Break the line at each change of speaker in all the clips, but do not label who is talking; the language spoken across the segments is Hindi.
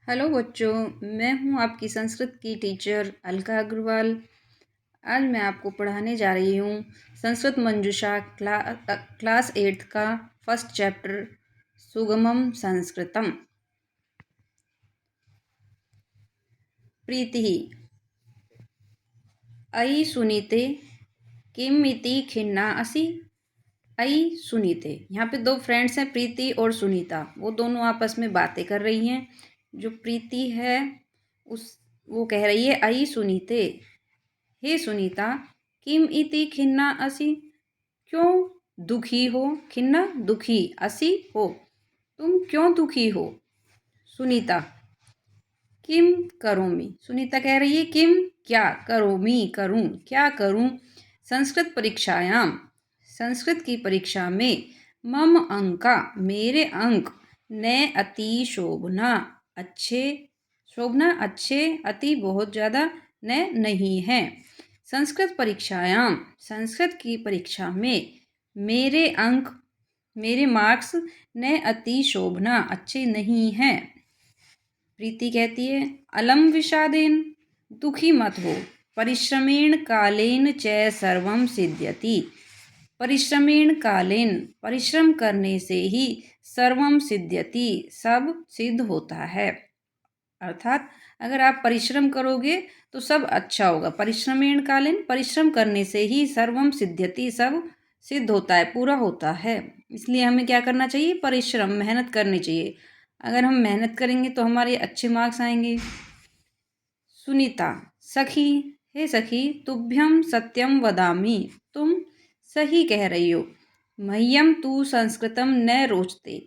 हेलो बच्चों, मैं हूँ आपकी संस्कृत की टीचर अलका अग्रवाल। आज मैं आपको पढ़ाने जा रही हूँ संस्कृत मंजूषा क्लास 8 का फर्स्ट चैप्टर सुगमम संस्कृतम। प्रीति अयि सुनीते किम इति खिन्ना असि। अयि सुनीते, यहाँ पे दो फ्रेंड्स हैं, प्रीति और सुनीता। वो दोनों आपस में बातें कर रही हैं। जो प्रीति है वो कह रही है अयि सुनीते, हे सुनीता, किम इति खिन्ना असि, क्यों दुखी हो। खिन्ना दुखी, असि हो, तुम क्यों दुखी हो। सुनीता किम करोमि, सुनीता कह रही है किम क्या, करोमि करूं, क्या करूं। संस्कृत परीक्षायाम, संस्कृत की परीक्षा में, मम अंका मेरे अंक, ने अति शोभना अच्छे, शोभना अच्छे, अति बहुत ज़्यादा, ने नहीं है। संस्कृत परीक्षायाम, संस्कृत की परीक्षा में, मेरे अंक मेरे मार्क्स, ने अति शोभना अच्छे नहीं हैं। प्रीति कहती है अलम विषादेन, दुखी मत हो, परिश्रमेण कालेन च सर्वम सिद्ध्यति। परिश्रमेण कालेन, परिश्रम करने से ही, सर्वम सिद्ध्यति, सब सिद्ध होता है। अर्थात अगर आप परिश्रम करोगे तो सब अच्छा होगा। परिश्रमेण कालेन, परिश्रम करने से ही, सर्वम सिद्ध्यति, सब सिद्ध होता है, पूरा होता है। इसलिए हमें क्या करना चाहिए, परिश्रम, मेहनत करनी चाहिए। अगर हम मेहनत करेंगे तो हमारे अच्छे मार्क्स आएंगे। सुनीता सखी, हे सखी, तुभ्यम सत्यम वदामि, तुम सही कह रही हो। मह्यम तू संस्कृतम न रोचते,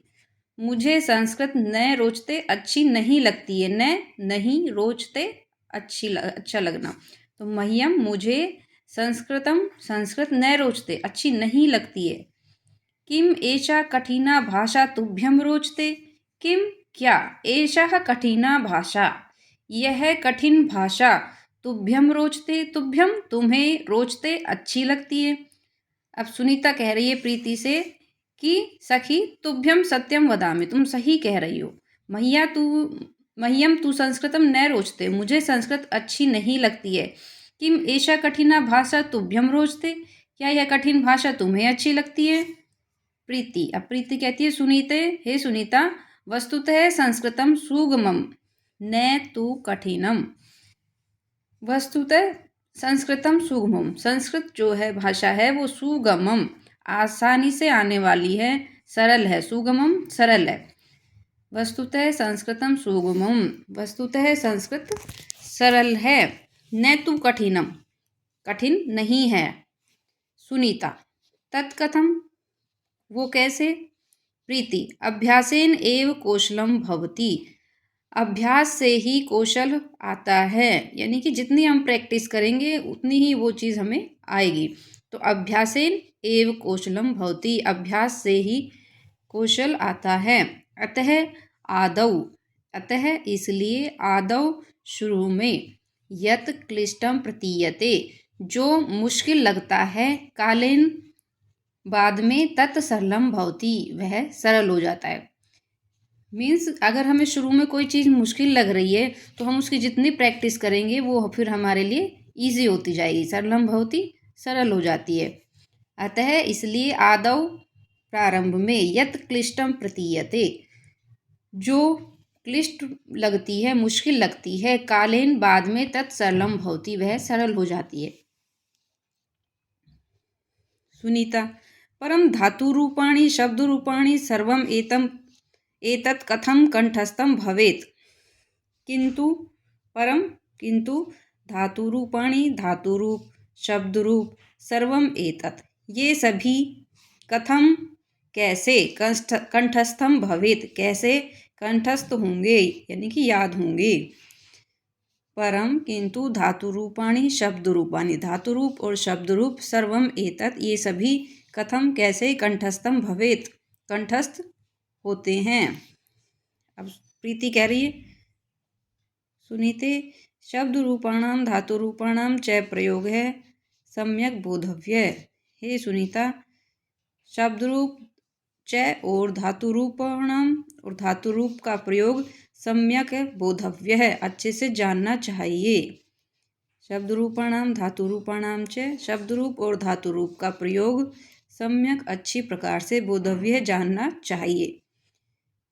मुझे संस्कृत न रोचते, अच्छी नहीं लगती है। न नहीं, रोचते अच्छा लगना। तो मह्यम मुझे, संस्कृतम संस्कृत, न रोचते अच्छी नहीं लगती है। किम एषा कठिना भाषा तुभ्यम रोचते, किम क्या, एषा कठिना भाषा, यह कठिन भाषा, तुभ्यम रोचते, तुभ्यम तुम्हें, रोचते अच्छी लगती है। अब सुनीता कह रही है प्रीति से कि सखी तुभ्यम सत्यम वदामि, तुम सही कह रही हो। मह्यम तू संस्कृतम न रोचते, मुझे संस्कृत अच्छी नहीं लगती है। किम एषा कठिना भाषा तुभ्यम रोचते, क्या यह कठिन भाषा तुम्हें अच्छी लगती है। प्रीति, अब प्रीति कहती है सुनीते, हे सुनीता, वस्तुतः संस्कृतम सुगमम न तु कठिनम। वस्तुतः संस्कृतम सुगमम, संस्कृत जो है भाषा है वो सुगमम, आसानी से आने वाली है, सरल है। सुगमम सरल है। वस्तुतः संस्कृतम सुगमम, वस्तुतः संस्कृत सरल है। न तु कठिनम, कठिन नहीं है। सुनीता तत्कथम, वो कैसे। प्रीति अभ्यासेन एव कौशलम भवति, अभ्यास से ही कौशल आता है, यानी कि जितनी हम प्रैक्टिस करेंगे उतनी ही वो चीज़ हमें आएगी। तो अभ्यासेन एव कौशलम भवति, अभ्यास से ही कौशल आता है। अतः आदौ, अतः इसलिए, आदौ शुरू में, यत क्लिष्टम प्रतीयते, जो मुश्किल लगता है, कालेन बाद में, तत् सरलम भवति, वह सरल हो जाता है। मीन्स अगर हमें शुरू में कोई चीज़ मुश्किल लग रही है तो हम उसकी जितनी प्रैक्टिस करेंगे वो फिर हमारे लिए ईजी होती जाएगी, सरलम भवति, सरल हो जाती है। अतः इसलिए, आदौ प्रारंभ में, यत क्लिष्टम प्रतीयते, जो क्लिष्ट लगती है, मुश्किल लगती है, कालेन बाद में, तत् सरलम भवति, वह सरल हो जाती है। सुनीता परम धातु रूपाणि शब्द रूपाणि सर्वम एतत् कथम कंठस्थम भवेत्। किंतु परम, किंतु धातु रूपाणि, धातु रूप, शब्द रूप, सर्वम एतत्, ये सभी, कथम कैसे, कंठस्थम भवेत्, कैसे कंठस्थ होंगे, यानी कि याद होंगे। परम, किंतु, धातु रूपाणि, शब्द रूपाणि, धातु रूप और शब्द रूप, सर्वम एतत्, ये सभी, कथम कैसे, कंठस्थम भवेत्, कंठस्थ होते हैं। अब प्रीति कह रही है सुनीते शब्द रूपाणाम धातु रूपाणाम च प्रयोग है सम्यक बोधव्य। हे सुनीता, शब्द रूप च और धातु रूपाणाम और धातु रूप का प्रयोग सम्यक बोधव्य है, अच्छे से जानना चाहिए। शब्द रूपाणाम धातु रूपाणाम च, शब्द रूप और धातु रूप का प्रयोग सम्यक अच्छी प्रकार से बोधव्य है, जानना चाहिए।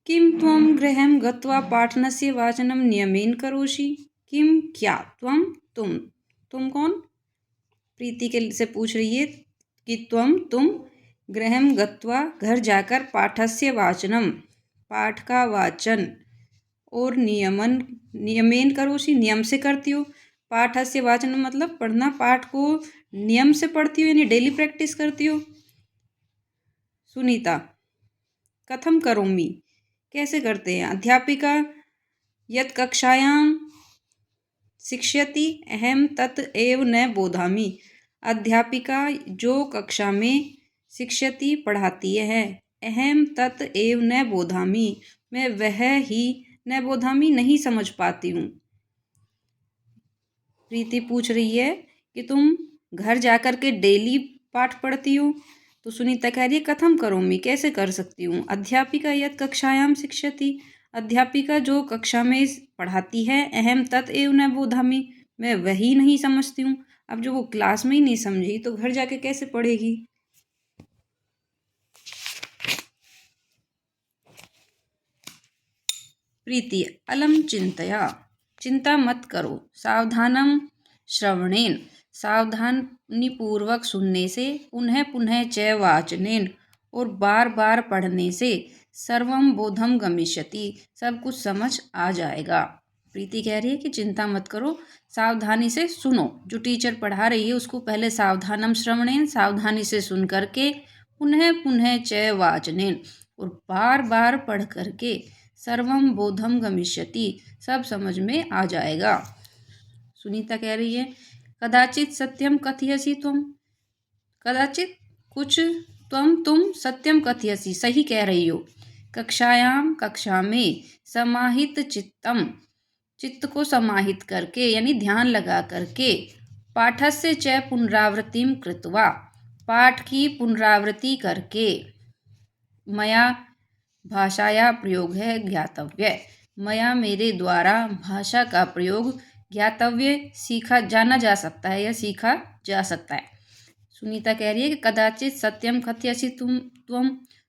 किम त्वं गृहं गत्वा पाठनस्य वाचनं नियमेन करोषि। किम क्या, त्वं तुम कौन? प्रीति के से पूछ रही है कि तुम गृहं गत्वा घर जाकर पाठस्य वाचनम पाठ का वाचन और नियमेन करोषि नियम से करती हो। पाठस्य वाचनम मतलब पढ़ना, पाठ को नियम से पढ़ती हो यानी डेली प्रैक्टिस करती हो। सुनीता कथम करोमि कैसे करते हैं। अध्यापिका यत् कक्षायां शिक्षयति अहम तत् एव न बोधामि। अध्यापिका जो कक्षा में शिक्षयति पढ़ाती है, अहम तत् एव न बोधामि मैं वह ही न बोधामि नहीं समझ पाती हूँ। प्रीति पूछ रही है कि तुम घर जाकर के डेली पाठ पढ़ती हो, तो सुनीता कह रही है कथम करोमि कैसे कर सकती हूँ। अध्यापिका यत् कक्षायां शिक्षयति, अध्यापिका जो कक्षा में पढ़ाती है, अहम तत् एव न बोधामि मैं वही नहीं समझती हूँ। अब जो वो क्लास में ही नहीं समझी तो घर जाके कैसे पढ़ेगी। प्रीति अलम चिंतया, चिंता मत करो, सावधानम श्रवणेन सावधानी पूर्वक सुनने से, पुनः पुनः च वाचनेन और बार बार पढ़ने से, सर्वम बोधम गमिष्यति सब कुछ समझ आ जाएगा। प्रीति कह रही है कि चिंता मत करो, सावधानी से सुनो, जो टीचर पढ़ा रही है उसको पहले सावधानम श्रवणेन सावधानी से सुन करके, पुनः पुनः च वाचनेन और बार बार पढ़ करके, सर्वम बोधम गमिष्यति सब समझ में आ जाएगा। सुनीता कह रही है कदाचित सत्यम कथयसि तुम, कदाचित कुछ, तुम सत्यम कथयसि सही कह रही हो। कक्षायाम कक्षा में, समाहित चित्तम चित्त को समाहित करके यानी ध्यान लगा करके, पाठस्य च पुनरावृत्तिम कृत्वा पाठ की पुनरावृत्ति करके, मया भाषाया प्रयोग है ज्ञातव्य, मया मेरे द्वारा भाषा का प्रयोग ज्ञातव्य सीखा जाना जा सकता है या सीखा जा सकता है। सुनीता कह रही है कि कदाचित सत्यम कथयसि तुम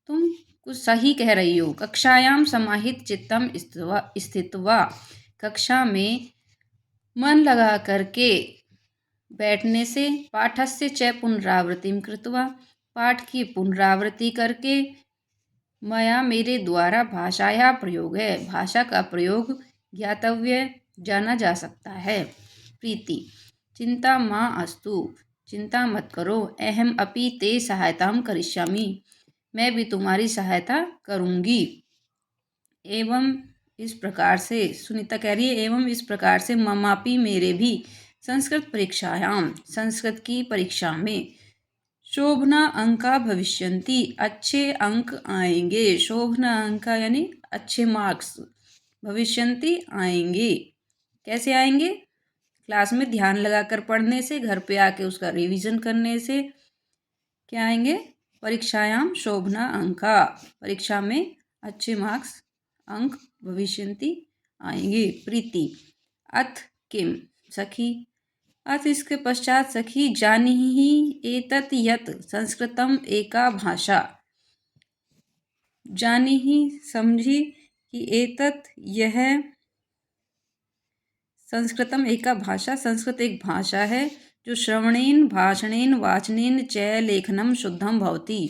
कुछ सही कह रही हो। कक्षायाम समाहित चित्तम स्थित्वा कक्षा में मन लगा करके बैठने से, पाठस्य च पुनरावृत्तिम कृत्वा पाठ की पुनरावृत्ति करके, मया मेरे द्वारा भाषाया प्रयोग है भाषा का प्रयोग ज्ञातव्य जाना जा सकता है। प्रीति चिंता माँ अस्तु चिंता मत करो, अहम अपि ते सहायताम करिष्यामि मैं भी तुम्हारी सहायता करूँगी। एवं इस प्रकार से, सुनीता कह रही है एवं इस प्रकार से ममापि मेरे भी संस्कृत परीक्षायाम संस्कृत की परीक्षा में, शोभना अंका भविष्यन्ति अच्छे अंक आएंगे, शोभना अंका यानी अच्छे मार्क्स, भविष्यन्ति आएंगे। कैसे आएंगे? क्लास में ध्यान लगाकर पढ़ने से, घर पे आके उसका रिवीजन करने से क्या आएंगे? परीक्षायाम शोभना अंका परीक्षा में अच्छे मार्क्स अंक भविष्यन्ति आएंगे। प्रीति अथ किम सखी, अथ इसके पश्चात सखी, जानीहि एतत् यत् संस्कृतम एका भाषा, जानीहि समझी कि एतत् यह संस्कृतम एका भाषा संस्कृत एक भाषा है, जो श्रवणेन भाषणेन वाचनेन च लेखनम शुद्धम भवति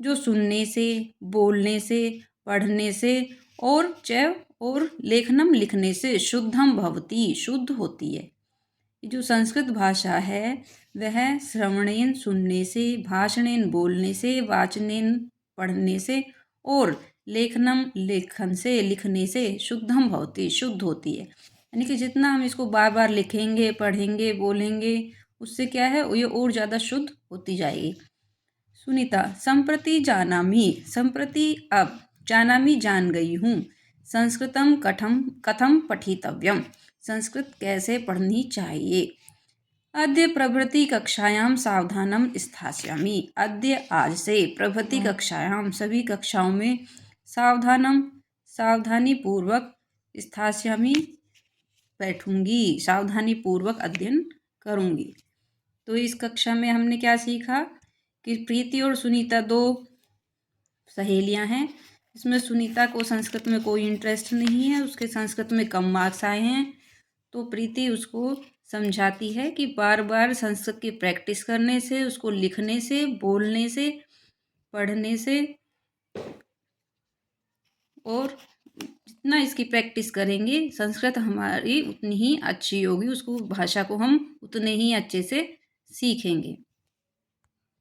जो सुनने से, बोलने से, पढ़ने से और लेखनम लिखने से शुद्धम भवति शुद्ध होती है। जो संस्कृत भाषा है वह श्रवणेन सुनने से, भाषणेन बोलने से, वाचनेन पढ़ने से और लेखनम लेखन से लिखने से शुद्धम भवति शुद्ध होती है। यानी कि जितना हम इसको बार बार लिखेंगे, पढ़ेंगे, बोलेंगे, उससे क्या है ये और ज़्यादा शुद्ध होती जाएगी। सुनीता संप्रति जानामि, संप्रति अब, जानामि जान गई हूँ, संस्कृतम कथम पठितव्यम संस्कृत कैसे पढ़नी चाहिए। अद्य प्रभृति कक्षायां सावधानम स्थास्यामि, अद्य आज से, प्रभृति कक्षायां सभी कक्षाओं में, सावधानम सावधानी पूर्वक, स्थास्यामि बैठूंगी, सावधानी पूर्वक अध्ययन करूंगी। तो इस कक्षा में हमने क्या सीखा कि प्रीति और सुनीता दो सहेलियां हैं। इसमें सुनीता को संस्कृत में कोई इंटरेस्ट नहीं है, उसके संस्कृत में कम मार्क्स आए हैं। तो प्रीति उसको समझाती है कि बार बार संस्कृत की प्रैक्टिस करने से, उसको लिखने से, बोलने से, पढ़ने से और जितना इसकी प्रैक्टिस करेंगे संस्कृत हमारी उतनी ही अच्छी होगी, उसको भाषा को हम उतने ही अच्छे से सीखेंगे।